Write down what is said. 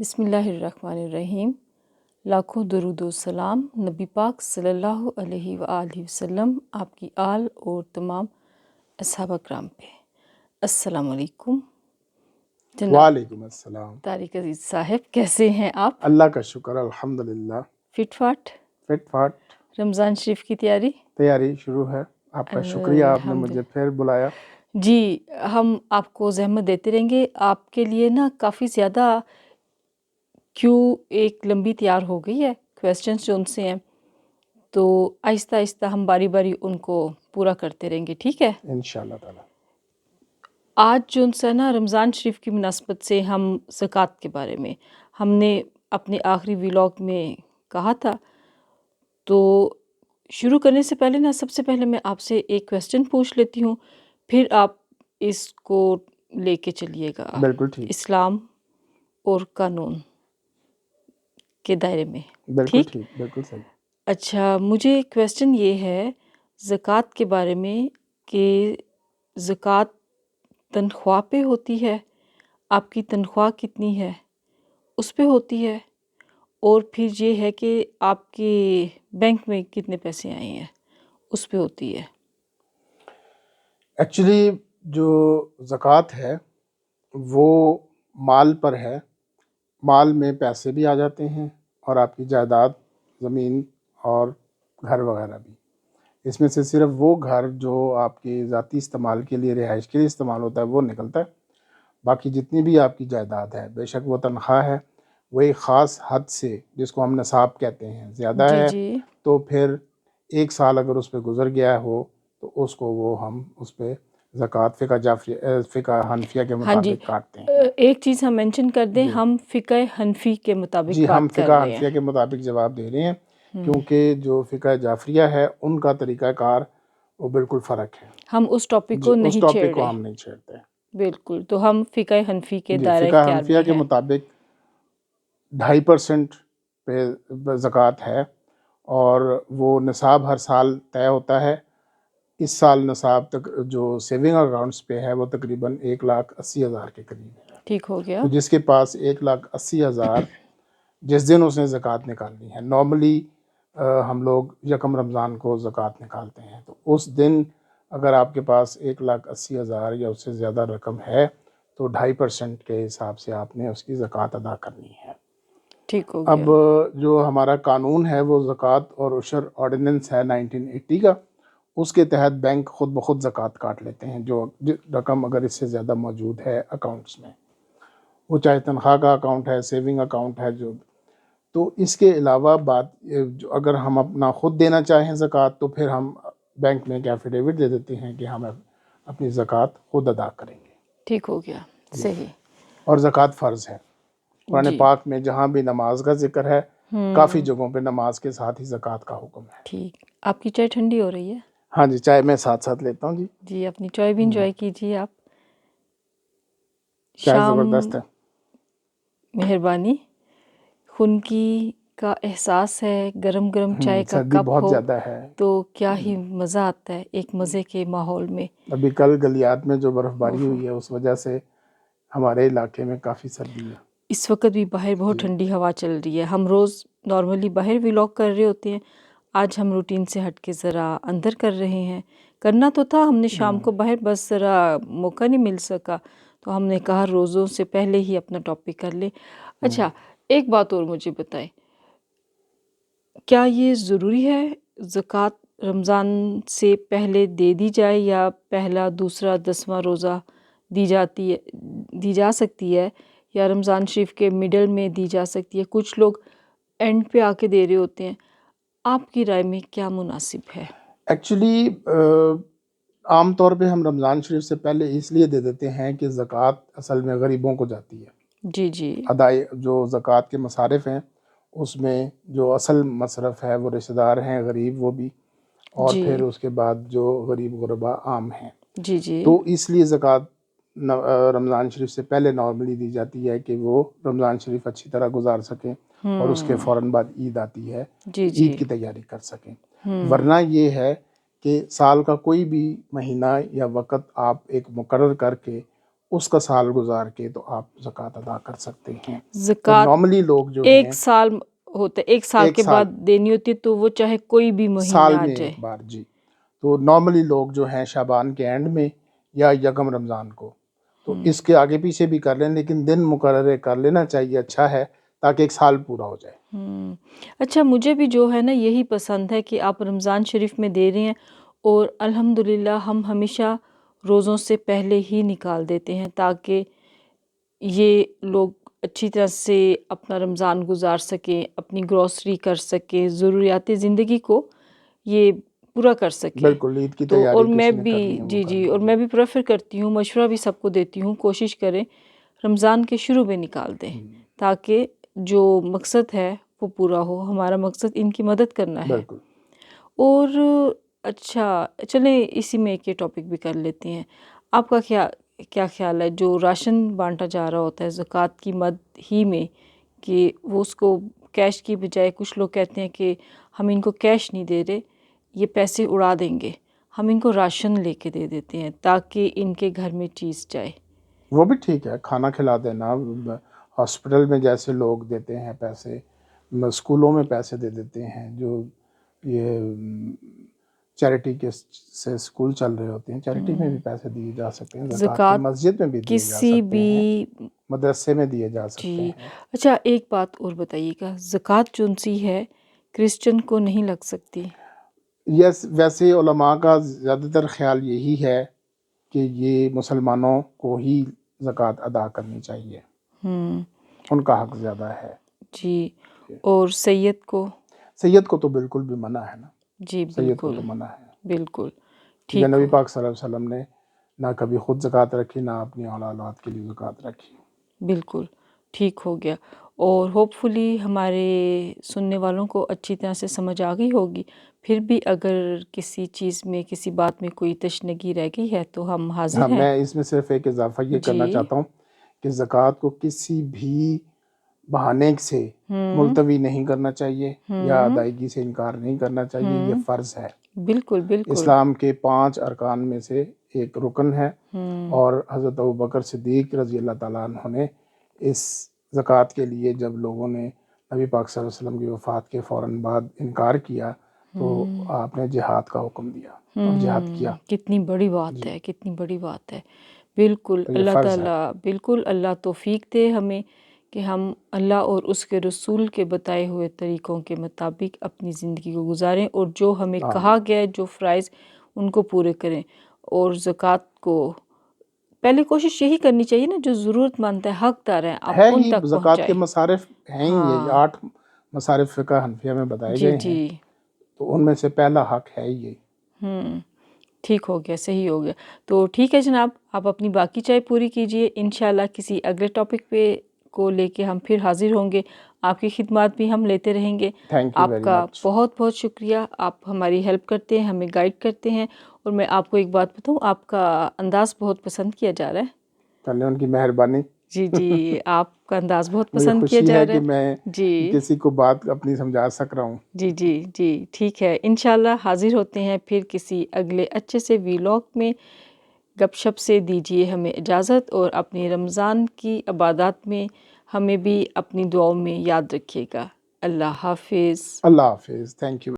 بسم اللہ الرحمن الرحیم۔ لاکھوں درود و سلام نبی پاک صلی اللہ علیہ وآلہ وسلم، آپ کی آل اور تمام اصحاب اکرام پہ۔ السلام علیکم جناب وعلیکم السلام۔ طارق عزیز صاحب، کیسے ہیں آپ؟ اللہ کا شکر، الحمدللہ فٹ فاٹ؟ فٹ فاٹ۔ رمضان شریف کی تیاری شروع ہے۔ آپ کا شکریہ، آپ نے مجھے پھر بلایا۔ جی، ہم آپ کو زحمت دیتے رہیں گے۔ آپ کے لیے نا کافی زیادہ کیوں ایک لمبی تیار ہو گئی ہے، کویسچنس جو ان سے ہیں، تو آہستہ آہستہ ہم باری باری ان کو پورا کرتے رہیں گے، ٹھیک ہے؟ انشاءاللہ تعالی۔ آج جو ان سے نا رمضان شریف کی مناسبت سے ہم زکوٰۃ کے بارے میں ہم نے اپنے آخری ولاگ میں کہا تھا، تو شروع کرنے سے پہلے نا سب سے پہلے میں آپ سے ایک کویسچن پوچھ لیتی ہوں، پھر آپ اس کو لے کے چلیے گا بالکل ٹھیک، اسلام اور قانون کے دائرے میں، بالکل ٹھیک؟ ٹھیک، بالکل صحیح۔ اچھا، مجھے کویسچن یہ ہے زکوٰۃ کے بارے میں کہ زکوٰۃ تنخواہ پہ ہوتی ہے؟ آپ کی تنخواہ کتنی ہے اس پہ ہوتی ہے؟ اور پھر یہ ہے کہ آپ کے بینک میں کتنے پیسے آئے ہیں اس پہ ہوتی ہے؟ ایکچولی جو زکوٰۃ ہے وہ مال پر ہے، مال میں پیسے بھی آ جاتے ہیں اور آپ کی جائیداد، زمین اور گھر وغیرہ بھی۔ اس میں سے صرف وہ گھر جو آپ کے ذاتی استعمال کے لیے، رہائش کے لیے استعمال ہوتا ہے، وہ نکلتا ہے۔ باقی جتنی بھی آپ کی جائیداد ہے، بے شک وہ تنخواہ ہے، وہ ایک خاص حد سے، جس کو ہم نصاب کہتے ہیں، زیادہ جی ہے جی تو پھر ایک سال اگر اس پہ گزر گیا ہو تو اس کو وہ ہم اس پہ زکوٰۃ فقہ حنفیہ کے ہاں جی، مطابق کاٹتے ہیں۔ ایک چیز ہم مینشن کر دیں، جی ہم فقہ حنفی کے مطابق جی، ہم بات کر فقہ رہے ہیں۔ حنفیہ کے مطابق جواب دے رہے ہیں، کیونکہ جو فقہ جعفریہ ہے ان کا طریقہ کار وہ بالکل فرق ہے۔ ہم اس ٹاپک جی، کو اس نہیں ٹاپک چھیڑ کو رہے، ہم نہیں چھیڑتے۔ بالکل۔ تو ہم فقہ حنفی کے جی، دائرہ فقہ اختیار حنفیہ میں کے ہیں۔ مطابق 2.5% پہ زکوٰۃ ہے، اور وہ نصاب ہر سال طے ہوتا ہے۔ اس سال نصاب تک جو سیونگ اکاؤنٹس پہ ہے وہ تقریباً 1,80,000 کے قریب ہے۔ ٹھیک ہو گیا۔ تو جس کے پاس 1,80,000 جس دن اس نے زکوٰۃ نکالنی ہے، نارملی ہم لوگ یکم رمضان کو زکوٰۃ نکالتے ہیں، تو اس دن اگر آپ کے پاس 1,80,000 یا اس سے زیادہ رقم ہے تو 2.5% کے حساب سے آپ نے اس کی زکوٰۃ ادا کرنی ہے۔ ٹھیک ہو اب گیا۔ جو ہمارا قانون ہے وہ زکوٰۃ اور عشر آرڈیننس ہے 1980 کا، اس کے تحت بینک خود بخود زکوٰۃ کاٹ لیتے ہیں، جو رقم اگر اس سے زیادہ موجود ہے اکاؤنٹس میں، وہ چاہے تنخواہ کا اکاؤنٹ ہے، سیونگ اکاؤنٹ ہے جو۔ تو اس کے علاوہ جو اگر ہم اپنا خود دینا چاہیں زکوٰۃ، تو پھر ہم بینک میں ایک ایفیڈیوٹ دے دیتے ہیں کہ ہم اپنی زکوٰۃ خود ادا کریں گے۔ ٹھیک ہو گیا، جی، صحیح۔ اور زکوٰۃ فرض ہے۔ قرآن جی، پاک میں جہاں بھی نماز کا ذکر ہے، کافی جگہوں پہ نماز کے ساتھ ہی زکوٰۃ کا حکم ہے۔ ٹھیک۔ آپ کی چائے ٹھنڈی ہو رہی ہے؟ ہاں جی، چائے میں ساتھ ساتھ لیتا ہوں۔ جی، جی، اپنی چائے بھی انجوائے کیجیے آپ۔ چائے شام، زبردست ہے۔ مہربانی۔ خنکی کا احساس ہے، گرم گرم چائے کا سردی کپ بہت ہو زیادہ ہے۔ تو کیا ہی مزہ آتا ہے ایک مزے کے ماحول میں۔ ابھی کل گلیات میں جو برف باری اوہو، ہوئی ہے اس وجہ سے ہمارے علاقے میں کافی سردی ہے۔ اس وقت بھی باہر بہت جی ٹھنڈی ہوا چل رہی ہے۔ ہم روز نارملی باہر ولاگ کر رہے ہوتے ہیں، آج ہم روٹین سے ہٹ کے ذرا اندر کر رہے ہیں۔ کرنا تو تھا، ہم نے شام کو باہر، بس ذرا موقع نہیں مل سکا، تو ہم نے کہا روزوں سے پہلے ہی اپنا ٹاپک کر لے۔ اچھا، ایک بات اور مجھے بتائیں، کیا یہ ضروری ہے زکوٰۃ رمضان سے پہلے دے دی جائے، یا پہلا، دوسرا، 10واں روزہ دی جا سکتی ہے، یا رمضان شریف کے مڈل میں دی جا سکتی ہے؟ کچھ لوگ اینڈ پہ آ کے دے رہے ہوتے ہیں، آپ کی رائے میں کیا مناسب ہے؟ ایکچولی عام طور پہ ہم رمضان شریف سے پہلے اس لیے دے دیتے ہیں کہ زکوٰۃ اصل میں غریبوں کو جاتی ہے۔ جی جی ادائی جو زکوٰۃ کے مصارف ہیں اس میں جو اصل مصرف ہے وہ رشتہ دار ہیں غریب، وہ بھی، اور جی پھر اس کے بعد جو غریب غربا عام ہیں۔ جی جی تو اس لیے زکوٰۃ رمضان شریف سے پہلے نارملی دی جاتی ہے کہ وہ رمضان شریف اچھی طرح گزار سکیں، اور اس کے فوراً بعد عید آتی ہے، جی جی عید کی تیاری کر سکیں۔ ورنہ یہ ہے کہ سال کا کوئی بھی مہینہ یا وقت آپ ایک مقرر کر کے اس کا سال گزار کے تو آپ زکوٰۃ ادا کر سکتے ہیں. زکوٰۃ نارملی لوگ جو ہیں ایک سال ہوتا ہے، ایک سال کے بعد دینی ہوتی ہے، تو وہ چاہے کوئی بھی مہینہ سال آ میں جائے. ایک بار. جی. تو نارملی لوگ جو ہیں شعبان کے اینڈ میں یا یکم رمضان کو، تو اس کے آگے پیچھے بھی کر لیں، لیکن دن مقرر کر لینا چاہیے، اچھا ہے، تاکہ ایک سال پورا ہو جائے. اچھا، مجھے بھی جو ہے نا یہی پسند ہے کہ آپ رمضان شریف میں دے رہے ہیں، اور الحمدللہ ہم ہمیشہ روزوں سے پہلے ہی نکال دیتے ہیں تاکہ یہ لوگ اچھی طرح سے اپنا رمضان گزار سکیں، اپنی گروسری کر سکیں، ضروریات زندگی کو یہ پورا کر سکیں. بالکل عید کی تو تیاری اور میں کسی نے بھی کرنی ہے وہ جی کر جی، لیں. اور میں بھی پریفر کرتی ہوں، مشورہ بھی سب کو دیتی ہوں، کوشش کریں رمضان کے شروع میں نکال دیں تاکہ جو مقصد ہے وہ پورا ہو. ہمارا مقصد ان کی مدد کرنا ہے. بالکل. اور اچھا چلیں اسی میں ایک یہ ٹاپک بھی کر لیتے ہیں. آپ کا کیا خیال ہے جو راشن بانٹا جا رہا ہوتا ہے زکوٰۃ کی مد ہی میں، کہ وہ اس کو کیش کی بجائے کچھ لوگ کہتے ہیں کہ ہم ان کو کیش نہیں دے رہے، یہ پیسے اڑا دیں گے، ہم ان کو راشن لے کے دے دیتے ہیں تاکہ ان کے گھر میں چیز جائے. وہ بھی ٹھیک ہے، کھانا کھلا دینا. ہاسپٹل میں جیسے لوگ دیتے ہیں پیسے، اسکولوں میں پیسے دے دیتے ہیں، جو یہ چیریٹی کے سے اسکول چل رہے ہوتے ہیں، چیریٹی میں بھی پیسے دیے جا سکتے ہیں. زکوٰۃ کی مسجد میں بھی دیے جا کسی سکتے بھی ہیں، مدرسے میں دیے جا سکتے جی. ہیں. اچھا ایک بات اور بتائیے گا، زکوٰۃ جو سی ہے کرسچن کو نہیں لگ سکتی؟ یس، ویسے علماء کا زیادہ تر خیال یہی ہے کہ یہ مسلمانوں کو ہی زکوٰۃ ادا کرنی چاہیے، ان کا حق زیادہ ہے. جی. اور سید کو تو بالکل بھی منع ہے نا. جی سید کو بالکل تو منع ہے، بالکل کیونکہ ٹھیک نبی ہو. پاک صلی اللہ علیہ وسلم نے نہ کبھی خود زکوٰۃ رکھی، نہ اپنی اولاد کے لیے زکوٰۃ رکھی. بالکل ٹھیک ہو گیا. اور ہوپ فلی ہمارے سننے والوں کو اچھی طرح سے سمجھ آ گئی ہوگی. پھر بھی اگر کسی چیز میں کسی بات میں کوئی تشنگی رہ گئی ہے تو ہم حاضر ہیں. میں اس میں صرف ایک اضافہ یہ کرنا جی. چاہتا ہوں کہ زکوٰۃ کو کسی بھی بہانے سے ملتوی نہیں کرنا چاہیے یا ادائیگی سے انکار نہیں کرنا چاہیے. یہ فرض ہے، بالکل بالکل. اسلام کے 5 ارکان میں سے ایک رکن ہے. اور حضرت ابوبکر صدیق رضی اللہ تعالیٰ عنہ نے اس زکوٰۃ کے لیے جب لوگوں نے نبی پاک صلی اللہ علیہ وسلم کی وفات کے فوراً بعد انکار کیا تو آپ نے جہاد کا حکم دیا اور جہاد کیا. کتنی بڑی بات ہے، کتنی بڑی بات ہے. بالکل. تو یہ اللہ فرض ہے. تعالیٰ بالکل اللہ توفیق دے ہمیں کہ ہم اللہ اور اس کے رسول کے بتائے ہوئے طریقوں کے مطابق اپنی زندگی کو گزاریں، اور جو ہمیں کہا گیا ہے جو فرائض ان کو پورے کریں. اور زکوٰۃ کو پہلے کوشش یہی کرنی چاہیے نا، جو ضرورت مند ہے، حق دار ہیں، آپ ان ہی تک زکوٰۃ کے پہنچائیں. مصارف ہیں ہی یہ 8 مصارف فقہ حنفیہ میں بتائے جی گئے ہیں، جی. تو ان میں سے پہلا حق ہے یہ. ٹھیک ہو گیا، صحیح ہو گیا. تو ٹھیک ہے جناب، آپ اپنی باقی چائے پوری کیجئے. انشاءاللہ کسی اگلے ٹاپک پہ کو لے کے ہم پھر حاضر ہوں گے. آپ کی خدمات بھی ہم لیتے رہیں گے. تھینک یو آپ ویری کا مچ. بہت بہت شکریہ. آپ ہماری ہیلپ کرتے ہیں، ہمیں گائیڈ کرتے ہیں. اور میں آپ کو ایک بات بتاؤں، آپ کا انداز بہت پسند کیا جا رہا ہے. چلیں ان کی مہربانی. جی جی، آپ کا انداز بہت مجھے پسند کیا خوشی جا ہے رہا کہ ہے. میں جی کسی کو بات اپنی سمجھا سک رہا ہوں. جی جی جی ٹھیک ہے. انشاءاللہ حاضر ہوتے ہیں پھر کسی اگلے اچھے سے ویلاگ میں. گپ شپ سے دیجیے ہمیں اجازت، اور اپنی رمضان کی عبادات میں ہمیں بھی اپنی دعاؤں میں یاد رکھیے گا. اللہ حافظ. اللہ حافظ. Thank you.